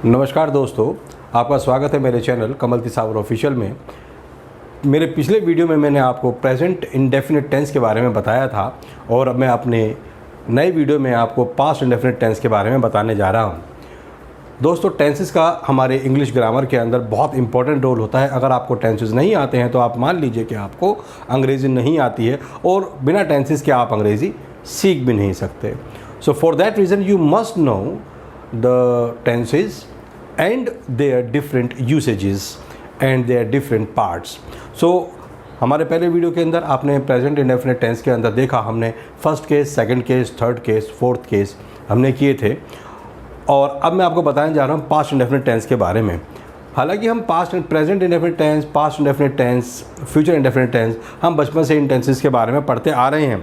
नमस्कार दोस्तों, आपका स्वागत है मेरे चैनल कमल तिसावर ऑफिशियल में। मेरे पिछले वीडियो में मैंने आपको प्रेजेंट इंडेफिनिट टेंस के बारे में बताया था और अब मैं अपने नए वीडियो में आपको पास्ट इंडेफिनिट टेंस के बारे में बताने जा रहा हूँ। दोस्तों, टेंसेस का हमारे इंग्लिश ग्रामर के अंदर बहुत इंपॉर्टेंट रोल होता है। अगर आपको टेंसेस नहीं आते हैं तो आप मान लीजिए कि आपको अंग्रेज़ी नहीं आती है और बिना टेंसेस के आप अंग्रेज़ी सीख भी नहीं सकते। So for that reason you must know the tenses and their different usages and their different parts. So हमारे पहले वीडियो के अंदर आपने प्रेजेंट इंडेफिनिट टेंस के अंदर देखा, हमने first case, second case, third case, fourth case हमने किए थे और अब मैं आपको बताने जा रहा हूँ पास्ट इंडेफिनिट टेंस के बारे में। हालांकि हम past and present indefinite tense, past indefinite tense, future indefinite tense हम बचपन से इन टेंसेस के बारे में पढ़ते आ रहे हैं,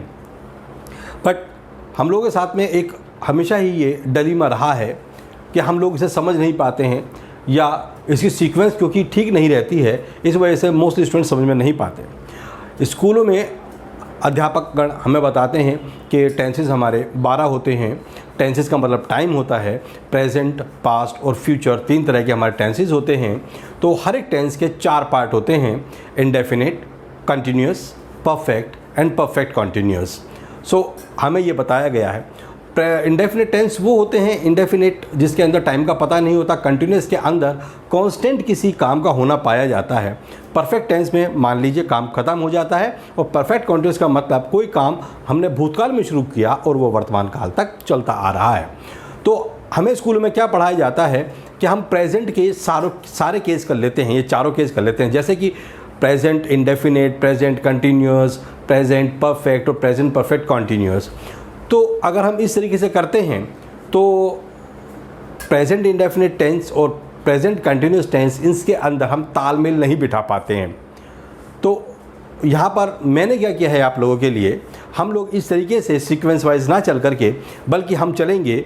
बट हम लोगों के साथ में एक हमेशा ही ये डिलेमा रहा है कि हम लोग इसे समझ नहीं पाते हैं या इसकी सीक्वेंस क्योंकि ठीक नहीं रहती है, इस वजह से मोस्टली स्टूडेंट समझ में नहीं पाते। स्कूलों में अध्यापकगण हमें बताते हैं कि टेंसेस हमारे 12 होते हैं। टेंसेस का मतलब टाइम होता है। प्रेजेंट, पास्ट और फ्यूचर 3 तरह के हमारे टेंसेस होते हैं। तो हर एक टेंस के 4 पार्ट होते हैं: indefinite, continuous, perfect and perfect continuous. So हमें ये बताया गया है इंडेफिनिट टेंस वो होते हैं, इंडेफिनिट जिसके अंदर टाइम का पता नहीं होता, कंटिन्यूअस के अंदर कांस्टेंट किसी काम का होना पाया जाता है। परफेक्ट टेंस में मान लीजिए काम खत्म हो जाता है और परफेक्ट कंटिन्यूअस का मतलब कोई काम हमने भूतकाल में शुरू किया और वो वर्तमान काल तक चलता आ रहा है। तो हमें स्कूल में क्या पढ़ाया जाता है कि हम प्रेजेंट के सारे केस कर लेते हैं, ये चारों केस कर लेते हैं, जैसे कि present indefinite, present continuous, present perfect और प्रेजेंट परफेक्ट कंटिन्यूअस। तो अगर हम इस तरीके से करते हैं तो प्रेजेंट इंडेफिनिट टेंस और प्रेजेंट कंटिन्यूअस टेंस, इसके अंदर हम तालमेल नहीं बिठा पाते हैं। तो यहाँ पर मैंने क्या किया है आप लोगों के लिए, हम लोग इस तरीके से सीक्वेंस वाइज ना चल करके, बल्कि हम चलेंगे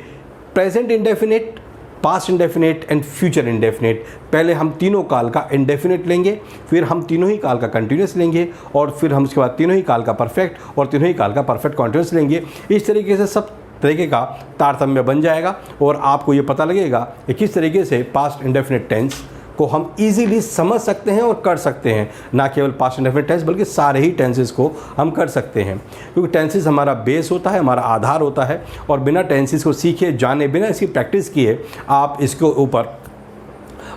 present indefinite, past indefinite and future indefinite. पहले हम तीनों काल का इंडेफिनिट लेंगे, फिर हम तीनों ही काल का कंटिन्यूअस लेंगे और फिर हम उसके बाद तीनों ही काल का परफेक्ट और तीनों ही काल का परफेक्ट कंटिन्यूअस लेंगे। इस तरीके से सब तरीके का तारतम्य बन जाएगा और आपको ये पता लगेगा कि किस तरीके से पास्ट इंडेफिनिट टेंस को हम इजीली समझ सकते हैं और कर सकते हैं। ना केवल पास्ट इंडेफिनिट टेंस बल्कि सारे ही टेंसेस को हम कर सकते हैं, क्योंकि टेंसेस हमारा बेस होता है, हमारा आधार होता है और बिना टेंसेस को सीखे, जाने, बिना इसकी प्रैक्टिस किए आप इसके ऊपर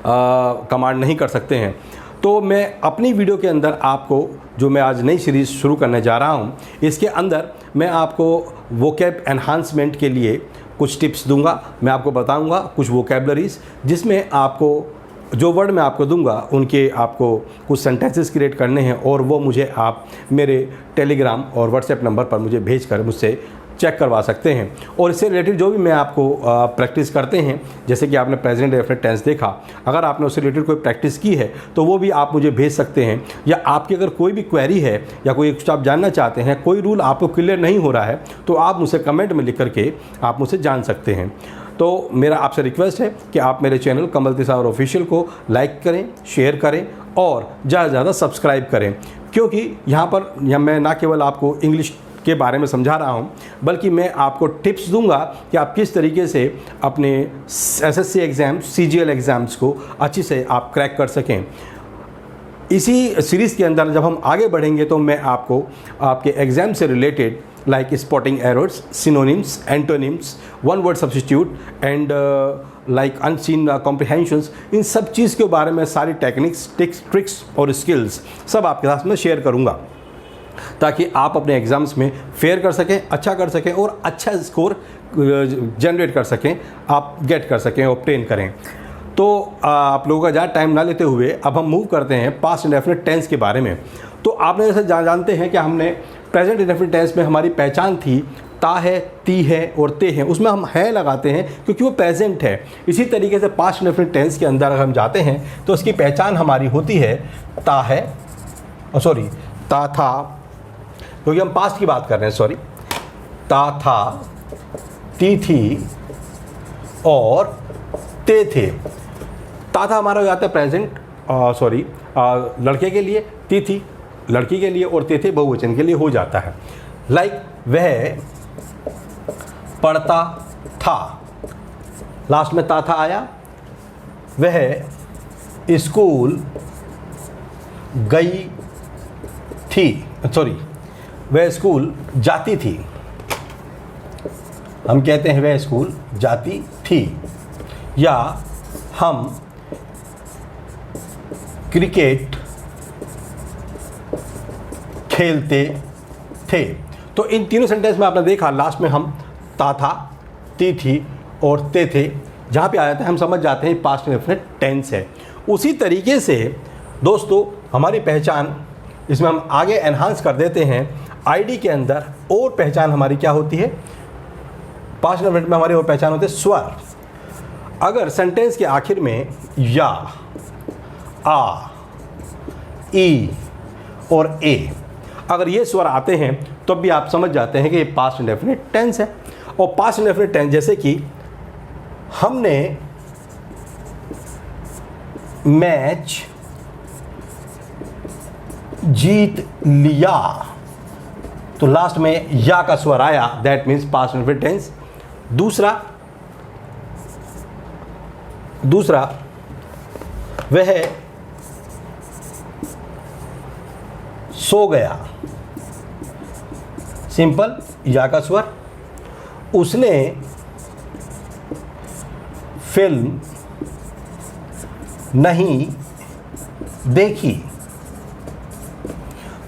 कमांड नहीं कर सकते हैं। तो मैं अपनी वीडियो के अंदर आपको, जो मैं आज नई सीरीज़ शुरू करने जा रहा हूँ, इसके अंदर मैं आपको वोकैब एनहांसमेंट के लिए कुछ टिप्स दूंगा। मैं आपको बताऊंगा कुछ वोकैबलरीज, जिसमें आपको जो वर्ड मैं आपको दूंगा उनके आपको कुछ सेंटेंसेस क्रिएट करने हैं और वो मुझे आप मेरे टेलीग्राम और व्हाट्सएप नंबर पर मुझे भेजकर मुझसे चेक करवा सकते हैं। और इससे रिलेटेड जो भी मैं आपको प्रैक्टिस करते हैं, जैसे कि आपने प्रेजेंट इंडेफिनिट टेंस देखा, अगर आपने उससे रिलेटेड कोई प्रैक्टिस की है तो वो भी आप मुझे भेज सकते हैं। या आपकी अगर कोई भी क्वेरी है या कोई कुछ आप जानना चाहते हैं, कोई रूल आपको क्लियर नहीं हो रहा है, तो आप मुझसे कमेंट में लिख करके आप मुझसे जान सकते हैं। तो मेरा आपसे रिक्वेस्ट है कि आप मेरे चैनल कमल तिसावर ऑफिशियल को लाइक करें, शेयर करें और ज़्यादा से ज़्यादा सब्सक्राइब करें, क्योंकि यहाँ पर मैं ना केवल आपको इंग्लिश के बारे में समझा रहा हूँ, बल्कि मैं आपको टिप्स दूंगा कि आप किस तरीके से अपने एसएससी एग्ज़ाम, सीजीएल एग्ज़ाम्स को अच्छी से आप क्रैक कर सकें। इसी सीरीज़ के अंदर जब हम आगे बढ़ेंगे तो मैं आपको आपके एग्ज़ाम से related like spotting errors, synonyms, antonyms, one word substitute and like unseen comprehensions, इन सब चीज़ के बारे में सारी टेक्निक्स, ट्रिक्स और स्किल्स सब आपके साथ में शेयर करूँगा, ताकि आप अपने एग्ज़ाम्स में फेयर कर सकें, अच्छा कर सकें और अच्छा स्कोर जनरेट कर सकें, आप गेट कर सकें, ऑब्टेन करें। तो आप लोगों का ज़्यादा टाइम ना लेते हुए अब हम मूव करते हैं पास्ट इंडेफिनिट टेंस के बारे में। तो आपने जैसे जानते हैं कि हमने प्रेजेंट इंडेफिनिट टेंस में हमारी पहचान थी ता है, ती है और ते हैं, उसमें हम है लगाते हैं क्योंकि वो प्रेजेंट है। इसी तरीके से पास्ट इंडेफिनिट टेंस के अंदर अगर हम जाते हैं तो उसकी पहचान हमारी होती है ता है, ता था, क्योंकि हम पास्ट की बात कर रहे हैं, ता था, ती थी और ते थे। ता था हमारा हो जाता है प्रेजेंट, लड़के के लिए, ती थी लड़की के लिए और ते थे बहुवचन के लिए हो जाता है। लाइक वह पढ़ता था, लास्ट में ता था आया, वह स्कूल गई थी, सॉरी, वह स्कूल जाती थी। हम कहते हैं वह स्कूल जाती थी, या हम क्रिकेट खेलते थे। तो इन तीनों सेंटेंस में आपने देखा लास्ट में हम था, थी और थे जहाँ पे आ जाता है हम समझ जाते हैं पास्ट इंडेफिनिट टेंस है। उसी तरीके से दोस्तों हमारी पहचान इसमें हम आगे एनहांस कर देते हैं। आईडी के अंदर और पहचान हमारी क्या होती है, पास्ट इंडेफिनिट में हमारी और पहचान होती है स्वर। अगर सेंटेंस के आखिर में या, आ, ई और ए अगर ये स्वर आते हैं तो भी आप समझ जाते हैं कि ये पास्ट इंडेफिनिट टेंस है। और पास्ट इंडेफिनिट टेंस जैसे कि हमने मैच जीत लिया, तो लास्ट में या का स्वर आया, that means past indefinite tense. दूसरा वह सो गया, सिंपल, या का स्वर। उसने फिल्म नहीं देखी।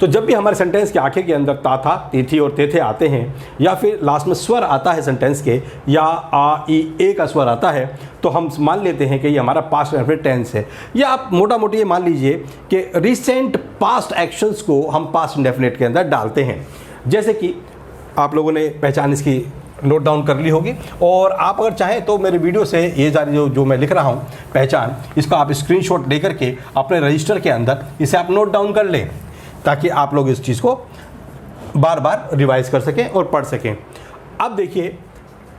तो जब भी हमारे सेंटेंस के आखिर के अंदर था, थी और थे आते हैं, या फिर लास्ट में स्वर आता है सेंटेंस के, या आ, ई, ए का स्वर आता है, तो हम मान लेते हैं कि ये हमारा पास्ट इंडेफिनिट टेंस है। या आप मोटा मोटी ये मान लीजिए कि रिसेंट पास्ट एक्शंस को हम पास्ट इंडेफिनिट के अंदर डालते हैं। जैसे कि आप लोगों ने पहचान इसकी नोट डाउन कर ली होगी, और आप अगर चाहें तो मेरे वीडियो से ये सारी जो मैं लिख रहा हूँ पहचान, इसका आप स्क्रीनशॉट लेकर के अपने रजिस्टर के अंदर इसे आप नोट डाउन कर लें, ताकि आप लोग इस चीज़ को बार बार रिवाइज कर सकें और पढ़ सकें। अब देखिए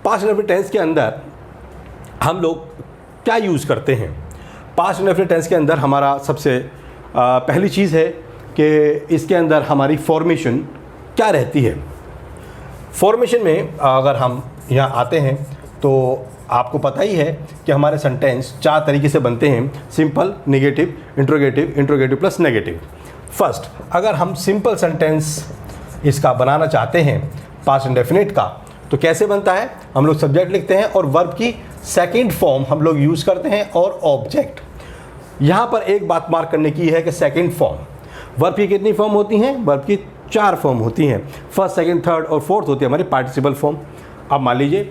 पास्ट इंडेफिनिट टेंस के अंदर हम लोग क्या यूज़ करते हैं। पास्ट इंडेफिनिट टेंस के अंदर हमारा सबसे पहली चीज़ है कि इसके अंदर हमारी फॉर्मेशन क्या रहती है। फॉर्मेशन में अगर हम यहाँ आते हैं तो आपको पता ही है कि हमारे सेंटेंस 4 तरीके से बनते हैं, simple, negative, interrogative, interrogative plus negative. First, अगर हम सिंपल सेंटेंस इसका बनाना चाहते हैं पास्ट इंडेफिनिट का, तो कैसे बनता है, हम लोग सब्जेक्ट लिखते हैं और वर्ब की सेकंड फॉर्म हम लोग यूज़ करते हैं और ऑब्जेक्ट। यहाँ पर एक बात मार्क करने की है कि सेकंड फॉर्म, वर्ब की कितनी फॉर्म होती हैं, वर्ब की 4 फॉर्म होती हैं, फर्स्ट, सेकंड, थर्ड और फोर्थ होती है हमारी पार्टिसिपल फॉर्म। अब मान लीजिए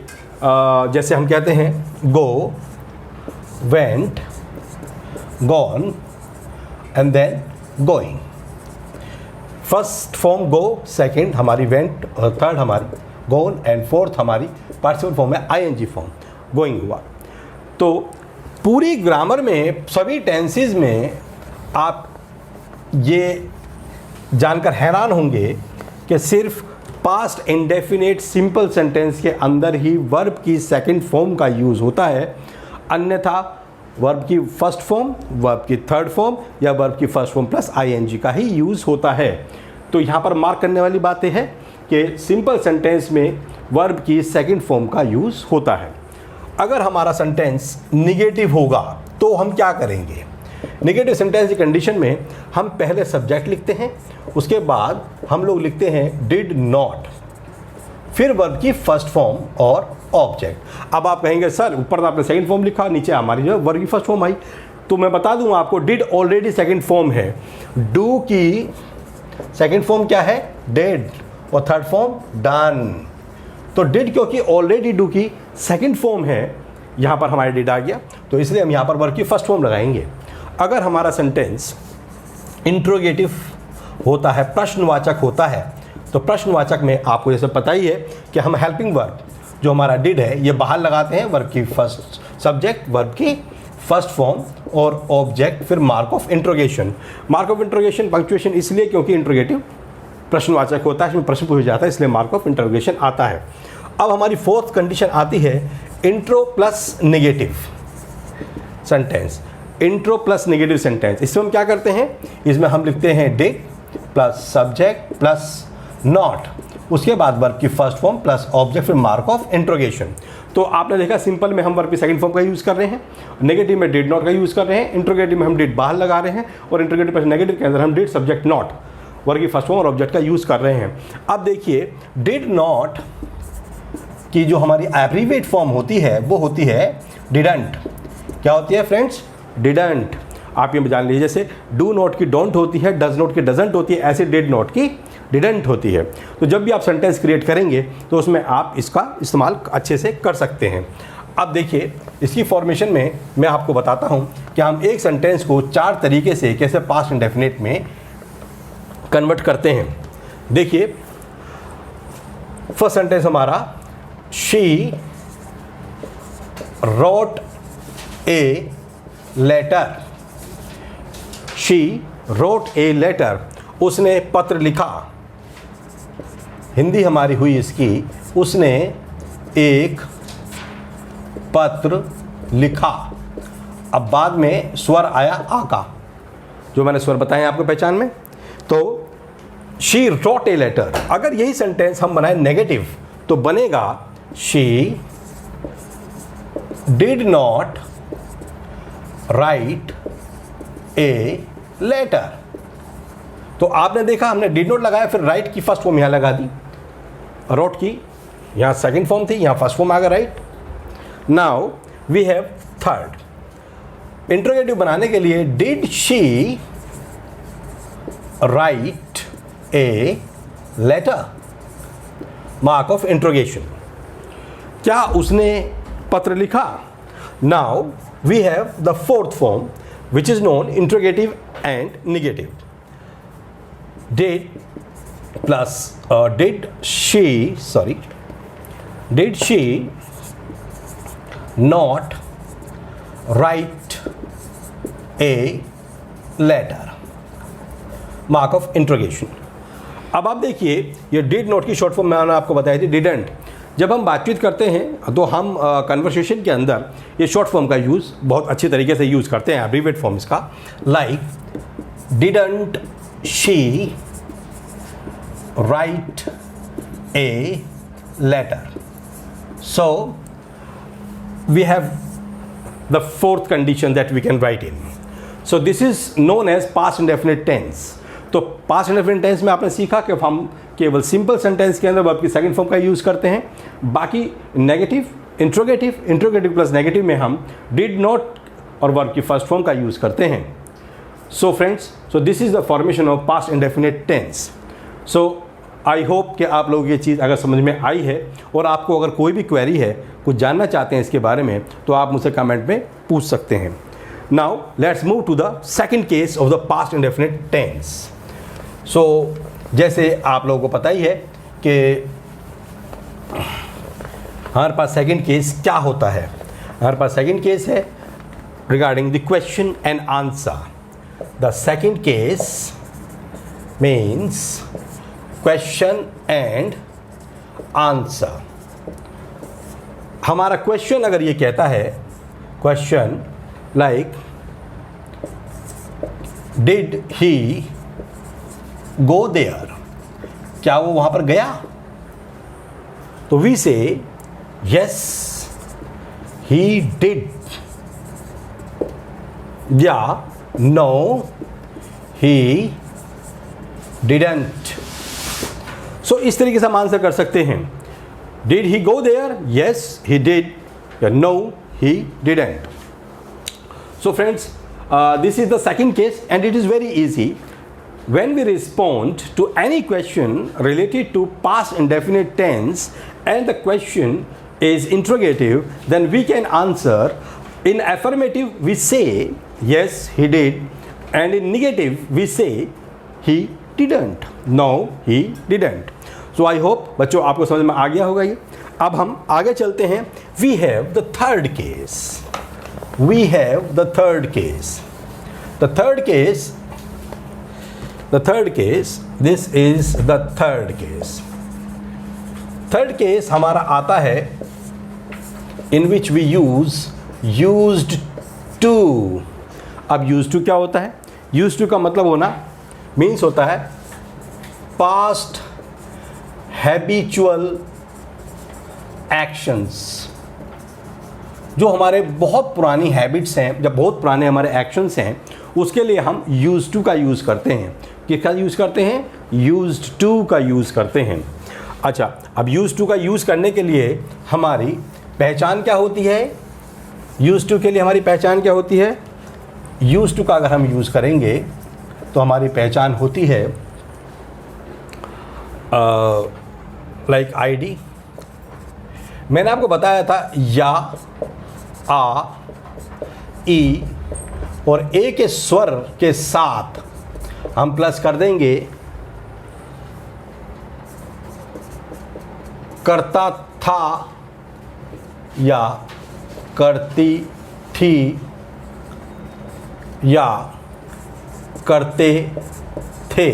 जैसे हम कहते हैं go, went, gone and then going. First form go, second हमारी वेंट और थर्ड हमारी गोन एंड फोर्थ हमारी पार्टिसिपल फॉर्म है आईएनजी फॉर्म, गोइंग हुआ। तो पूरी ग्रामर में सभी टेंसेस में आप ये जानकर हैरान होंगे कि सिर्फ पास्ट इंडेफिनिट सिंपल सेंटेंस के अंदर ही वर्ब की सेकंड फॉर्म का यूज़ होता है, अन्यथा वर्ब की फर्स्ट फॉर्म, वर्ब की थर्ड फॉर्म या वर्ब की फर्स्ट फॉर्म प्लस आईएनजी का ही यूज़ होता है। तो यहाँ पर मार्क करने वाली बात यह है कि सिंपल सेंटेंस में वर्ब की सेकंड फॉर्म का यूज़ होता है। अगर हमारा सेंटेंस निगेटिव होगा तो हम क्या करेंगे। नेगेटिव सेंटेंस की कंडीशन में हम पहले सब्जेक्ट लिखते हैं, उसके बाद हम लोग लिखते हैं डिड नॉट, फिर वर्ब की फर्स्ट फॉर्म और ऑब्जेक्ट। अब आप कहेंगे सर ऊपर तो आपने सेकंड फॉर्म लिखा, नीचे हमारी जो वर्ब की फर्स्ट फॉर्म आई, तो मैं बता दूं आपको डिड ऑलरेडी सेकंड फॉर्म है, डू की सेकंड फॉर्म क्या है, डेड, और थर्ड फॉर्म डन। तो डिड क्योंकि ऑलरेडी डू की सेकंड फॉर्म है, यहाँ पर हमारे डिड आ गया, तो इसलिए हम यहाँ पर वर्ब की फर्स्ट फॉर्म लगाएंगे। अगर हमारा सेंटेंस इंट्रोगेटिव होता है, प्रश्नवाचक होता है, तो प्रश्नवाचक में आपको जैसे पता ही है कि हम हेल्पिंग वर्ब जो हमारा डिड है ये बाहर लगाते हैं, वर्ब की फर्स्ट सब्जेक्ट, वर्ब की फर्स्ट फॉर्म और ऑब्जेक्ट, फिर mark of interrogation. Mark of interrogation punctuation इसलिए क्योंकि इंट्रोगेटिव प्रश्नवाचक होता है, इसमें प्रश्न पूछा जाता है, इसलिए मार्क ऑफ इंट्रोगेशन आता है। अब हमारी फोर्थ कंडीशन आती है intro plus negative sentence. Intro plus negative sentence, इसमें हम क्या करते हैं, इसमें हम लिखते हैं did plus subject plus not उसके बाद वर्ब की फर्स्ट फॉर्म प्लस ऑब्जेक्ट फिर मार्क ऑफ इंट्रोगेशन। तो आपने देखा सिंपल में हम वर्ब की सेकंड फॉर्म का यूज़ कर रहे हैं, नेगेटिव में डिड नॉट का यूज़ कर रहे हैं, इंट्रोगेटिव में हम डिड बाहर लगा रहे हैं और इंट्रोगेटिव प्लस नेगेटिव के अंदर हम डिड सब्जेक्ट नॉट वर्ब की फर्स्ट फॉर्म और ऑब्जेक्ट का यूज़ कर रहे हैं। अब देखिए डिड नॉट की जो हमारी एब्रीविएट फॉर्म होती है वो होती है डिडंट। क्या होती है फ्रेंड्स? डिडंट। आप ये जान लीजिए, जैसे डू नॉट की डोंट होती है, डज नॉट की डजंट होती है, ऐसे डिड नॉट की डिडंट होती है। तो जब भी आप सेंटेंस क्रिएट करेंगे तो उसमें आप इसका इस्तेमाल अच्छे से कर सकते हैं। अब देखिए इसकी फॉर्मेशन में मैं आपको बताता हूँ कि हम एक सेंटेंस को 4 तरीके से कैसे पास्ट इंडेफिनिट में कन्वर्ट करते हैं। देखिए फर्स्ट सेंटेंस हमारा, she wrote a letter. She wrote a letter, उसने पत्र लिखा। हिंदी हमारी हुई इसकी, उसने एक पत्र लिखा। अब बाद में स्वर आया आ का, जो मैंने स्वर बताए आपको पहचान में। तो शी रोट ए लेटर, अगर यही सेंटेंस हम बनाए नेगेटिव तो बनेगा she did not write a letter. तो आपने देखा हमने डिड नॉट लगाया, फिर राइट की फर्स्ट फॉर्म यहां लगा दी, रोट की यहां सेकंड फॉर्म थी, यहां फर्स्ट फॉर्म आ गया right. Now we have third, interrogative बनाने के लिए did she write a letter, mark of interrogation, क्या उसने पत्र लिखा। Now we have the fourth form which is known interrogative and negative. Did plus did she not write a letter, mark of interrogation. अब आप देखिए ये did not की short form मैंने आपको बताई थी didn't। जब हम बातचीत करते हैं तो हम कन्वर्सेशन के अंदर ये शॉर्ट फॉर्म का यूज़ बहुत अच्छी तरीके से यूज़ करते हैं, एब्रीविएट फॉर्म्स का। Like didn't she write a letter. So we have the fourth condition that we can write in. So this is known as past indefinite tense. तो past indefinite tense में आपने सीखा कि हम केवल सिंपल सेंटेंस के अंदर वर्ब की सेकंड फॉर्म का यूज़ करते हैं, बाकी नेगेटिव, इंट्रोगेटिव प्लस नेगेटिव में हम डिड नॉट और वर्ब की फर्स्ट फॉर्म का यूज़ करते हैं। So friends, so this is the formation of past indefinite tense. So I hope कि आप लोगों को ये चीज़ अगर समझ में आई है और आपको अगर कोई भी क्वेरी है, कुछ जानना चाहते हैं इसके बारे में, तो आप मुझसे कमेंट में पूछ सकते हैं। Now let's move to the second case of the past indefinite tense. So जैसे आप लोगों को पता ही है कि हमारे पास सेकंड केस क्या होता है। हमारे पास सेकंड केस है regarding the question and answer. The second case means question and answer. हमारा क्वेश्चन अगर ये कहता है, question like did he go there, क्या वो वहां पर गया, तो we say yes he did, या नो ही डिडंट। सो इस तरीके से हम आंसर कर सकते हैं। Did he go there, yes he did, या no he didn't. So friends, this is the second case and it is very easy. When we respond to any question related to past indefinite tense and the question is interrogative, then we can answer. In affirmative we say yes he did, and in negative we say he didn't, no he didn't. So I hope बच्चों आपको समझ में आ गया होगा ये। अब हम आगे चलते हैं। We have the third case. We have the third case. The third case, this is the third case. Third case हमारा आता है in which we use used to. अब used to क्या होता है? Used to का मतलब होना means होता है past हैबिचुअल एक्शंस, जो हमारे बहुत पुरानी हैबिट्स हैं, जब बहुत पुराने हमारे एक्शंस हैं, उसके लिए हम यूज्ड टू का यूज़ करते हैं। किसका यूज़ करते हैं? यूज्ड टू का यूज़ करते हैं। अच्छा, अब यूज्ड टू का यूज़ करने के लिए हमारी पहचान क्या होती है? यूज्ड टू के लिए हमारी पहचान क्या होती है? यूज्ड टू का अगर हम यूज़ करेंगे तो हमारी पहचान होती है लाइक आईडी। मैंने आपको बताया था या, आ, ई और ए के स्वर के साथ हम प्लस कर देंगे करता था या करती थी या करते थे,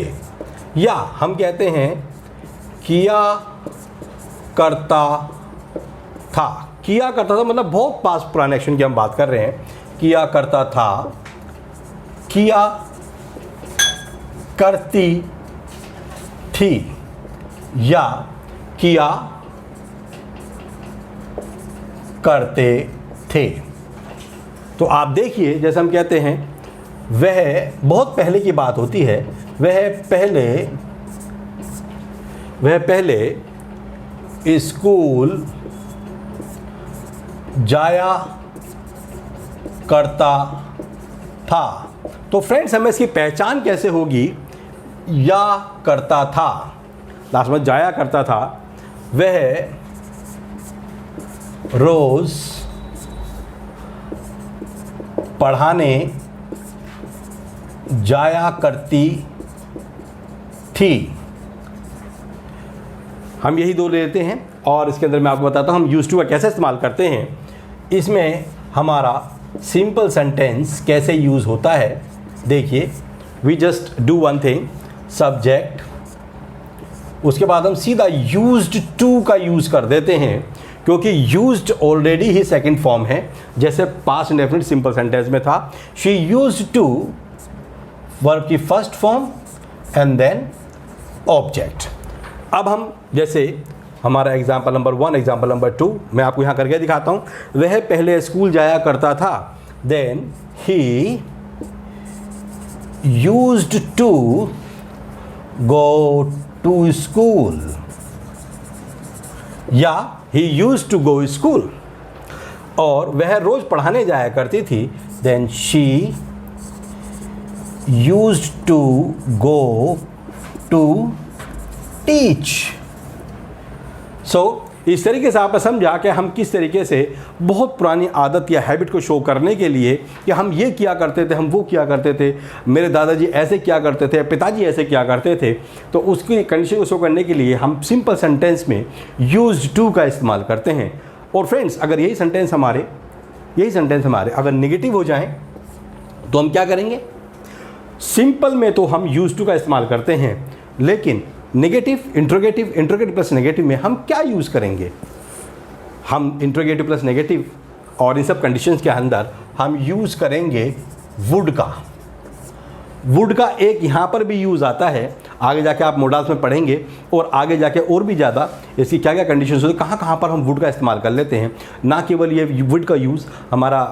या हम कहते हैं किया करता था। किया करता था मतलब बहुत पास पुराने एक्शन की हम बात कर रहे हैं। किया करता था, किया करती थी या किया करते थे। तो आप देखिए, जैसे हम कहते हैं वह बहुत पहले की बात होती है, वह पहले स्कूल जाया करता था। तो फ्रेंड्स, हमें इसकी पहचान कैसे होगी? या करता था, लास्ट में जाया करता था, वह रोज पढ़ाने जाया करती थी। हम यही दो लेते हैं और इसके अंदर मैं आपको बताता हूँ हम यूज्ड टू का कैसे इस्तेमाल करते हैं। इसमें हमारा सिंपल सेंटेंस कैसे यूज़ होता है, देखिए। We just do one thing, subject, उसके बाद हम सीधा यूज्ड टू का यूज़ कर देते हैं, क्योंकि यूज्ड ऑलरेडी ही सेकंड फॉर्म है, जैसे पास्ट इंडेफिनिट सिंपल सेंटेंस में था। शी यूज्ड टू वर्ब की first form and then object. अब हम जैसे हमारा एग्जाम्पल नंबर 1, एग्जाम्पल नंबर 2 मैं आपको यहाँ करके दिखाता हूँ। वह पहले स्कूल जाया करता था, then he used to go to school, या he used to go school. और वह रोज पढ़ाने जाया करती थी, then she used to go to teach. So इस तरीके से आपने समझा कि हम किस तरीके से बहुत पुरानी आदत या हैबिट को शो करने के लिए कि हम ये किया करते थे, हम वो किया करते थे, मेरे दादाजी ऐसे किया करते थे, पिताजी ऐसे किया करते थे, तो उसकी कंडीशन को शो करने के लिए हम सिंपल सेंटेंस में यूज्ड टू का इस्तेमाल करते हैं। और फ्रेंड्स, अगर यही सेंटेंस हमारे अगर नेगेटिव हो जाएं तो हम क्या करेंगे? सिंपल में तो हम यूज्ड टू का इस्तेमाल करते हैं, लेकिन नेगेटिव, इंट्रोगेटिव प्लस नेगेटिव में हम क्या यूज़ करेंगे? हम इंट्रोगेटिव प्लस नेगेटिव और इन सब कंडीशंस के अंदर हम यूज़ करेंगे वुड का। वुड का एक यहाँ पर भी यूज़ आता है, आगे जाके आप मॉडल्स में पढ़ेंगे और आगे जाके और भी ज़्यादा इसकी क्या क्या कंडीशंस होती है, कहाँ पर हम वुड का इस्तेमाल कर लेते हैं। ना केवल ये वुड का यूज़ हमारा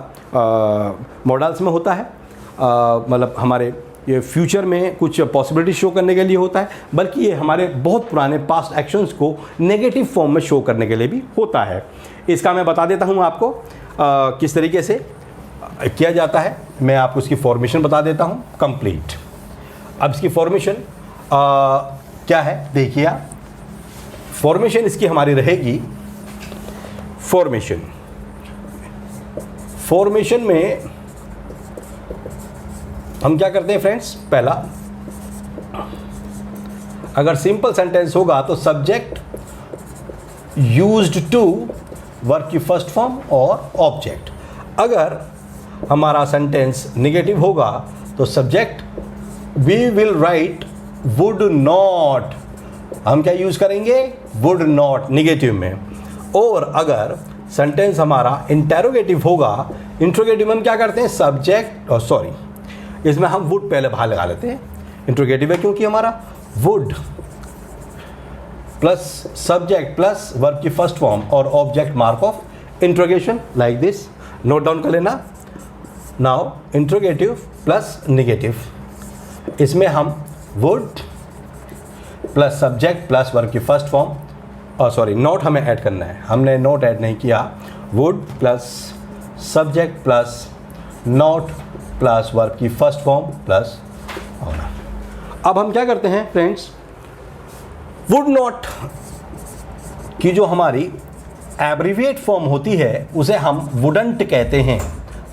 मॉडल्स में होता है, मतलब हमारे ये फ्यूचर में कुछ पॉसिबिलिटी शो करने के लिए होता है, बल्कि ये हमारे बहुत पुराने पास्ट एक्शंस को नेगेटिव फॉर्म में शो करने के लिए भी होता है। इसका मैं बता देता हूँ आपको किस तरीके से किया जाता है। मैं आपको इसकी फॉर्मेशन बता देता हूँ कंप्लीट। अब इसकी फॉर्मेशन क्या है देखिए आप। फॉर्मेशन इसकी हमारी रहेगी, फॉर्मेशन में हम क्या करते हैं फ्रेंड्स? पहला, अगर सिंपल सेंटेंस होगा तो सब्जेक्ट यूज्ड टू वर्ब की फर्स्ट फॉर्म और ऑब्जेक्ट। अगर हमारा सेंटेंस नेगेटिव होगा तो subject we will write would not, हम क्या यूज करेंगे? वुड नॉट नेगेटिव में। और अगर सेंटेंस हमारा इंटेरोगेटिव होगा, इंट्रोगेटिव हम क्या करते हैं? सब्जेक्ट इसमें हम वुड पहले बाहर लगा लेते हैं, इंट्रोगेटिव है क्योंकि हमारा would plus subject plus verb की फर्स्ट फॉर्म और object mark of interrogation, like this. Note down कर लेना। नाउ इंट्रोगेटिव प्लस नेगेटिव, इसमें हम would plus subject plus verb की फर्स्ट फॉर्म, और सॉरी नोट हमें ऐड करना है, हमने नोट ऐड नहीं किया। Would plus subject plus note plus verb की फर्स्ट फॉर्म प्लस ऑनर। अब हम क्या करते हैं फ्रेंड्स, वुड नॉट की जो हमारी एब्रीविएट फॉर्म होती है उसे हम वुडंट कहते हैं।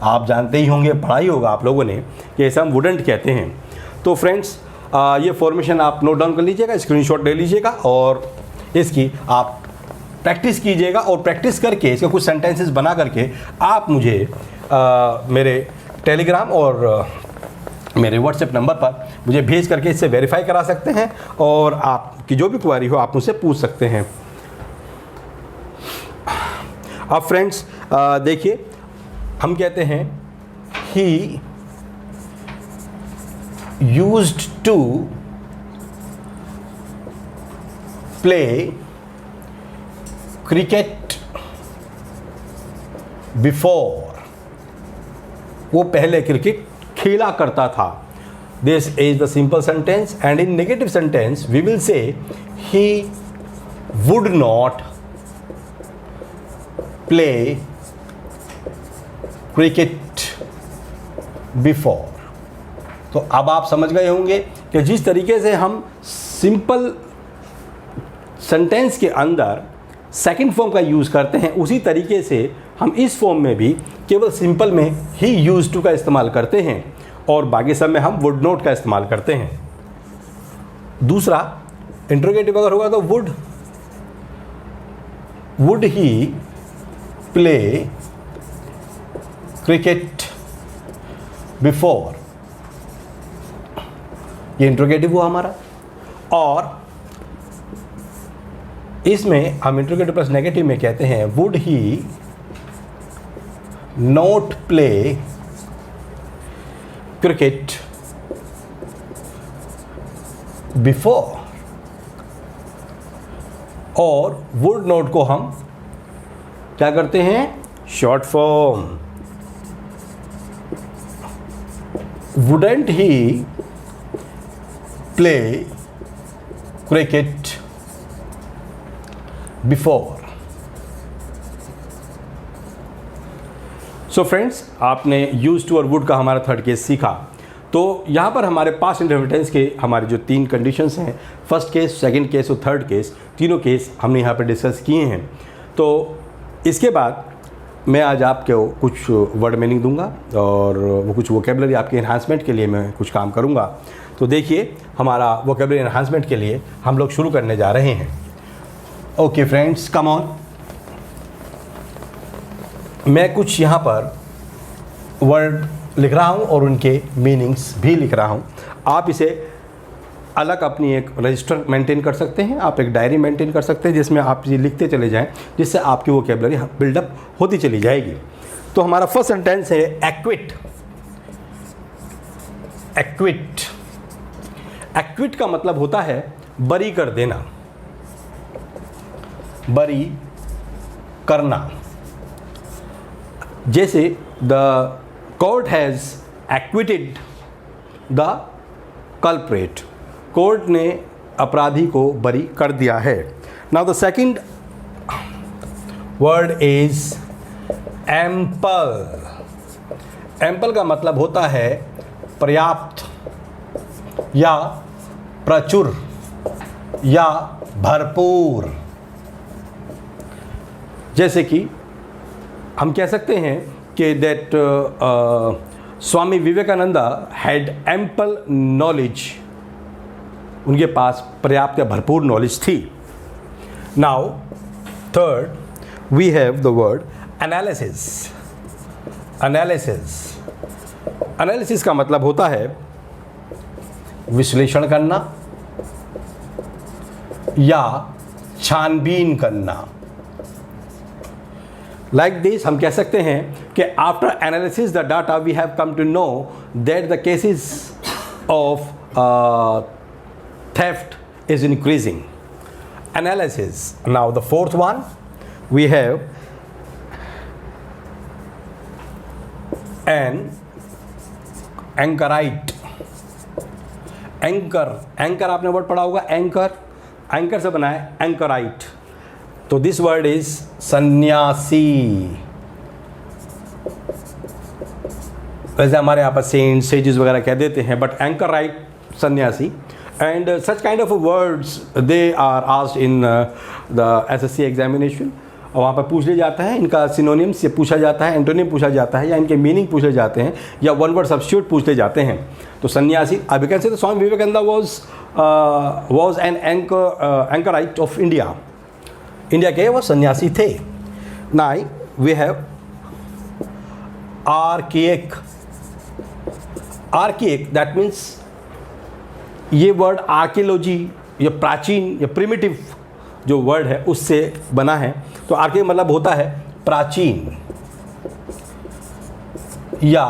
आप जानते ही होंगे, पढ़ा ही होगा आप लोगों ने कि ऐसे हम वुडंट कहते हैं। तो फ्रेंड्स ये फॉर्मेशन आप नोट डाउन कर लीजिएगा, स्क्रीनशॉट ले लीजिएगा और इसकी आप प्रैक्टिस कीजिएगा, और प्रैक्टिस करके इसके कुछ सेंटेंसेस बना करके आप मुझे मेरे टेलीग्राम और मेरे व्हाट्सएप नंबर पर मुझे भेज करके इससे वेरीफाई करा सकते हैं, और आपकी जो भी क्वेरी हो आप मुझसे पूछ सकते हैं। अब फ्रेंड्स देखिए, हम कहते हैं he used to play cricket before, वो पहले क्रिकेट खेला करता था। This is the simple sentence, and in negative sentence we will say he would not play cricket before. तो अब आप समझ गए होंगे कि जिस तरीके से हम सिंपल सेंटेंस के अंदर सेकंड फॉर्म का यूज़ करते हैं, उसी तरीके से हम इस फॉर्म में भी केवल सिंपल में ही यूज टू का इस्तेमाल करते हैं और बाकी सब में हम वुड नॉट का इस्तेमाल करते हैं। दूसरा, इंट्रोगेटिव अगर होगा तो would he play cricket before, ये इंट्रोगेटिव हुआ हमारा। और इसमें हम इंट्रोगेटिव प्लस नेगेटिव में कहते हैं would he not play cricket before, और वुड नॉट को हम क्या करते हैं, short form. Wouldn't he play cricket before. So friends, आपने यूज टू और वुड का हमारा थर्ड केस सीखा। तो यहाँ पर हमारे पास्ट इंडेफिनिट के हमारे जो तीन कंडीशंस हैं, फर्स्ट केस, सेकंड केस और थर्ड केस, तीनों केस हमने यहाँ पर डिस्कस किए हैं। तो इसके बाद मैं आज आपको कुछ वर्ड मीनिंग दूंगा और वो कुछ वोकेबलरी आपके एनहांसमेंट के लिए मैं कुछ काम करूंगा। तो देखिए, हमारा वोकेबलरी एनहांसमेंट के लिए हम लोग शुरू करने जा रहे हैं। Okay friends, come on. मैं कुछ यहाँ पर वर्ड लिख रहा हूँ और उनके मीनिंग्स भी लिख रहा हूँ। आप इसे अलग अपनी एक रजिस्टर मेंटेन कर सकते हैं, आप एक डायरी मेंटेन कर सकते हैं जिसमें आप ये लिखते चले जाएं, जिससे आपकी वोकेबलरी बिल्डअप होती चली जाएगी। तो हमारा फर्स्ट सेंटेंस है एक्विट। एक्विट, एक्विट का मतलब होता है बरी कर देना, बरी करना। जैसे the court has acquitted the culprit, court ने अपराधी को बरी कर दिया है। Now the second word is ample. Ample का मतलब होता है पर्याप्त या प्रचुर या भरपूर। जैसे कि हम कह सकते हैं कि that Swami Vivekananda had ample knowledge, उनके पास पर्याप्त या भरपूर नॉलेज थी। Now third we have the word analysis. Analysis, analysis का मतलब होता है विश्लेषण करना या छानबीन करना। लाइक दिस हम कह सकते हैं कि after analysis the data we have come to know that the cases of theft is increasing, analysis. Now the fourth one we have an anchorite. Anchor आपने वर्ड पढ़ा होगा, एंकर से बना है एंकराइट. तो दिस वर्ड इज सन्यासी. वैसे हमारे यहाँ पर सेंट्स सेजेस वगैरह कह देते हैं, बट एंकराइट सन्यासी. And such kind of words they are asked in the SSC examination. और वहाँ पर पूछ लिया जाता है, इनका सिनोनिम से पूछा जाता है, एंटोनिम पूछा जाता है, या इनके मीनिंग पूछे जाते हैं, या वन वर्ड सब्स्टिट्यूट पूछ ले जाते हैं. तो सन्यासी, अभी कैसे तो Swami Vivekananda was an anchorite of India. India के वो सन्यासी थे. Now we have archaic. Archaic that means, ये वर्ड आर्कियोलॉजी या प्राचीन या प्रिमिटिव जो वर्ड है उससे बना है. तो आर्किक मतलब होता है प्राचीन या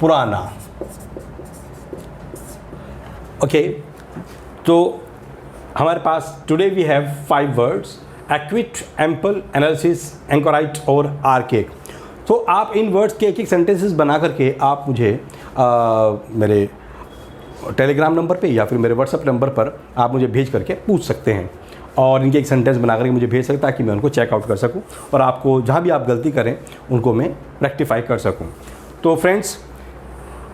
पुराना. ओके, तो हमारे पास today we have 5 words: acquit, ample, analysis, anchorite और आर्किक. तो आप इन वर्ड्स के एक सेंटेंसेस बना करके आप मुझे मेरे टेलीग्राम नंबर पे या फिर मेरे व्हाट्सएप नंबर पर आप मुझे भेज करके पूछ सकते हैं, और इनके एक सेंटेंस बना करके मुझे भेज सकता है ताकि मैं उनको चेकआउट कर सकूं, और आपको जहां भी आप गलती करें उनको मैं रेक्टिफाई कर सकूं. तो फ्रेंड्स,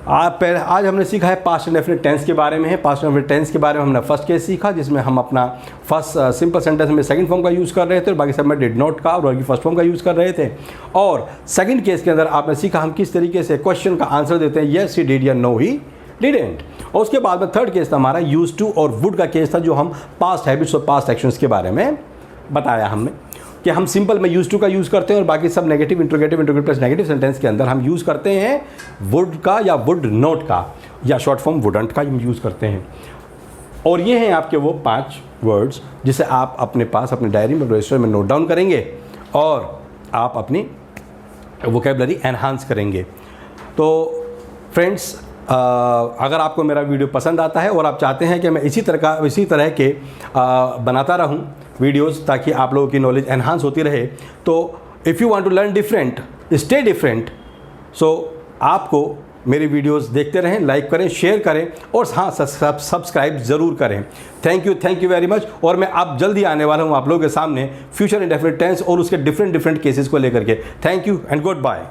आज हमने सीखा है पास्ट इंडेफिनिट टेंस के बारे में. पास्ट इंडेफिनिट टेंस के बारे में हमने फर्स्ट केस सीखा, जिसमें हम अपना फर्स्ट सिंपल सेंटेंस में सेकंड फॉर्म का यूज़ कर रहे थे, और बाकी सब में डिड नॉट का और फर्स्ट फॉर्म का यूज़ कर रहे थे. और सेकंड केस के अंदर आपने सीखा हम किस तरीके से क्वेश्चन का आंसर देते हैं, येस ही डिड या नो ही डिडेंट. और उसके बाद में थर्ड केस था हमारा यूज टू और वुड का केस था, जो हम पास्ट हैबिट्स और पास्ट एक्शंस के बारे में बताया हमने कि हम सिंपल में यूज टू का यूज़ करते हैं, और बाकी सब negative, interrogative plus negative sentence के अंदर हम यूज़ करते हैं वुड का या वुड नोट का या शॉर्ट फॉर्म वुडंट का हम यूज़ करते हैं. और ये हैं आपके वो 5 वर्ड्स जिसे आप अपने पास अपनी डायरी में, रजिस्टर में नोट डाउन करेंगे और आप अपनी वोकैबुलरी एनहांस करेंगे. तो फ्रेंड्स, अगर आपको मेरा वीडियो पसंद आता है और आप चाहते हैं कि मैं इसी तरह के बनाता रहूं वीडियोस ताकि आप लोगों की नॉलेज एनहांस होती रहे, तो if you want to learn different, stay different, so आपको मेरी वीडियोस देखते रहें, लाइक करें, शेयर करें, और हाँ, सब्सक्राइब ज़रूर करें. Thank you very much. और मैं अब जल्दी आने वाला हूँ आप लोगों के सामने फ्यूचर इंडेफिनिट टेंस और उसके डिफरेंट केसेस को लेकर के. Thank you and good bye.